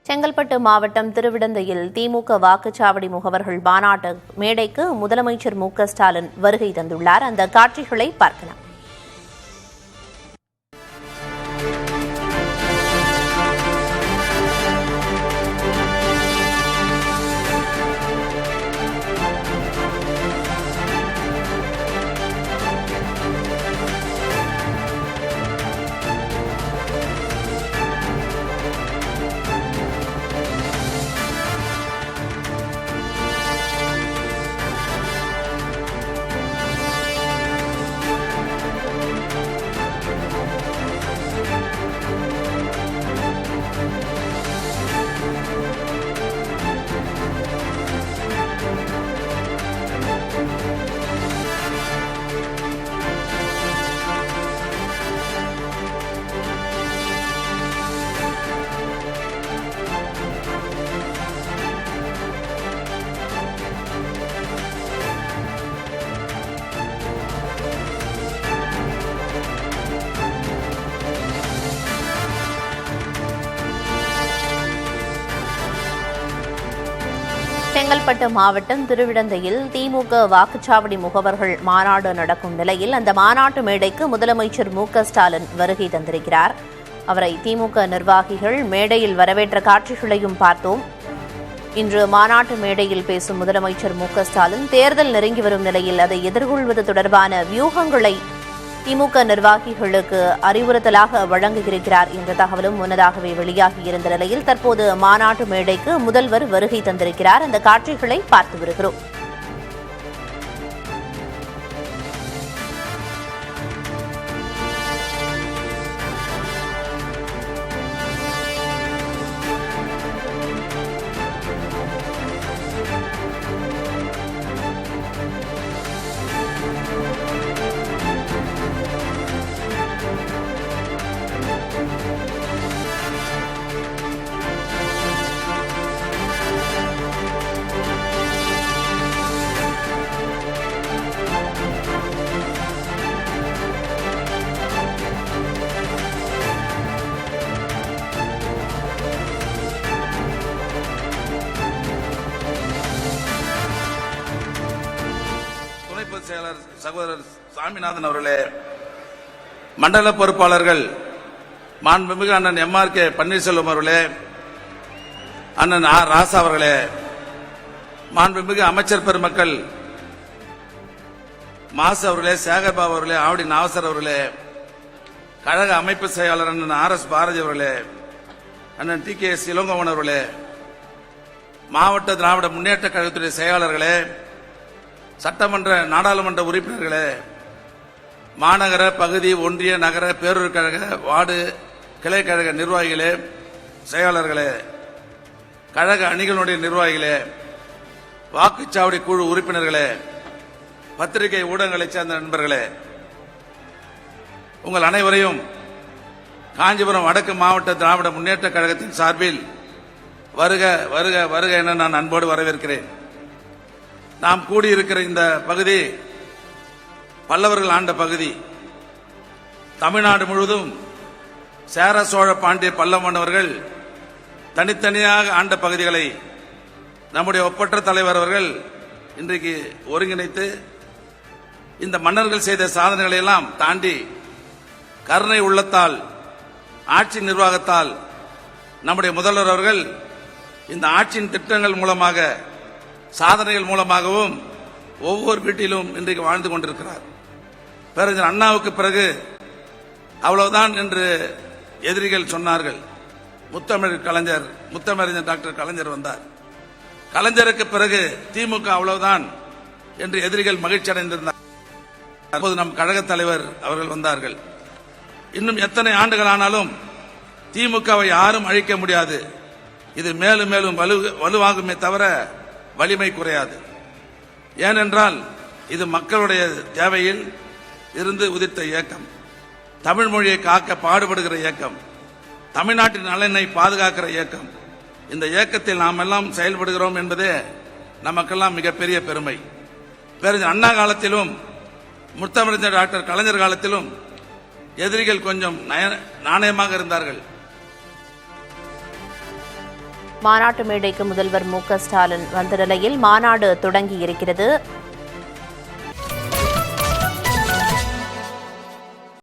செங்கல்பட்டு மாவட்டம் திருவிடந்தையில் திமுக வாக்குச்சாவடி முகவர்கள் மாநாட்டு மேடைக்கு முதலமைச்சர் மு.க.ஸ்டாலின் வருகை தந்துள்ளார். அந்த காட்சிகளை பார்க்கலாம். செங்கல்பட்டு மாவட்டம் திருவிடந்தையில் திமுக வாக்குச்சாவடி முகவர்கள் மாநாடு நடக்கும் நிலையில் அந்த மாநாட்டு மேடைக்கு முதலமைச்சர் மு.க.ஸ்டாலின் வருகை தந்திருக்கிறார். அவரை திமுக நிர்வாகிகள் மேடையில் வரவேற்ற காட்சிகளையும் பார்த்தோம். இன்று மாநாட்டு மேடையில் பேசும் முதலமைச்சர் மு.க.ஸ்டாலின் தேர்தல் நெருங்கி வரும் நிலையில் அதை எதிர்கொள்வது தொடர்பான வியூகங்களை திமுக நிர்வாகிகளுக்கு அறிவுறுத்தலாக வழங்கியிருக்கிறார் என்ற தகவலும் முன்னதாகவே வெளியாகியிருந்த நிலையில் தற்போது மாநாட்டு மேடைக்கு முதல்வர் வருகை தந்திருக்கிறார். அந்த காட்சிகளை பார்த்து வருகிறோம். செயலர் சகோதரர் சாமிநாதன் அவர்களே, மண்டல பொறுப்பாளர்கள் மாண்புமிகு அண்ணன் எம்.ஆர்.கே. பன்னீர்செல்வம் அவர்களே, அண்ணன் ஆர். ராசா அவர்களே, மாண்புமிகு அமைச்சர் பெருமக்கள் மாசு அவர்களே, சேகர்பாபு அவர்களே, ஆவடி நாவசர் அவர்களே, கழக அமைப்பு செயலாளர் அண்ணன் ஆர்.எஸ். பாரதி அவர்களே, அண்ணன் டி.கே.எஸ். இளங்கோவன் அவர்களே, மாவட்ட திராவிட முன்னேற்ற கழகத்துடைய செயலாளர்களே, சட்டமன்ற நாடாளுமன்ற உறுப்பினர்களே, மாநகர பகுதி ஒன்றிய நகர பேரூர் கழக வார்டு கிளை கழக நிர்வாகிகளே, செயலாளர்களே, கழக அணிகளுடைய நிர்வாகிகளே, வாக்குச்சாவடி குழு உறுப்பினர்களே, பத்திரிகை ஊடகங்களைச் சேர்ந்த நண்பர்களே, உங்கள் அனைவரையும் காஞ்சிபுரம் வடக்கு மாவட்ட திராவிட முன்னேற்ற கழகத்தின் சார்பில் வருக வருக வருக என நான் அன்போடு வரவேற்கிறேன். நாம் கூடியிருக்கிற இந்த பகுதி பல்லவர்கள் ஆண்ட பகுதி. தமிழ்நாடு முழுவதும் சேர சோழ பாண்டிய பல்லவ மன்னர்கள் தனித்தனியாக ஆண்ட பகுதிகளை நம்முடைய ஒப்பற்ற தலைவர் அவர்கள் இன்றைக்கு ஒருங்கிணைத்து இந்த மன்னர்கள் செய்த சாதனைகளை எல்லாம் தாண்டி கருணை உள்ளத்தால் ஆட்சி நிர்வாகத்தால் நம்முடைய முதல்வர் அவர்கள் இந்த ஆட்சியின் திட்டங்கள் மூலமாக சாதனைகள் மூலமாகவும் ஒவ்வொரு வீட்டிலும் இன்றைக்கு வாழ்ந்து கொண்டிருக்கிறார். பேரறிஞர் அண்ணாவுக்கு பிறகு அவ்வளவுதான் என்று எதிரிகள் சொன்னார்கள். முத்தமிழறிஞர் டாக்டர் கலைஞர் வந்தார். கலைஞருக்கு பிறகு திமுக அவ்வளவுதான் என்று எதிரிகள் மகிழ்ச்சி அடைந்திருந்தார். அப்போது நம் கழக தலைவர் அவர்கள் வந்தார்கள். இன்னும் எத்தனை ஆண்டுகள் ஆனாலும் திமுகவை யாரும் அழிக்க முடியாது. இது மேலும் மேலும் வலுவாகுமே தவிர வலிமை குறையாது. ஏனென்றால் இது மக்களுடைய தேவையில் இருந்து உதித்த இயக்கம், தமிழ் மொழியை காக்க பாடுபடுகிற இயக்கம், தமிழ்நாட்டின் நலனை பாதுகாக்கிற இயக்கம். இந்த இயக்கத்தில் நாம் எல்லாம் செயல்படுகிறோம் என்பதே நமக்கெல்லாம் மிகப்பெரிய பெருமை. பேரறிஞர் அண்ணா காலத்திலும் முத்தமிழறிஞர் டாக்டர் கலைஞர் காலத்திலும் எதிரிகள் கொஞ்சம் நாணயமாக இருந்தார்கள். மாநாட்டு மேடைக்கு முதல்வர் மு க ஸ்டாலின் வந்த நிலையில் மாநாடு தொடங்கி இருக்கிறது.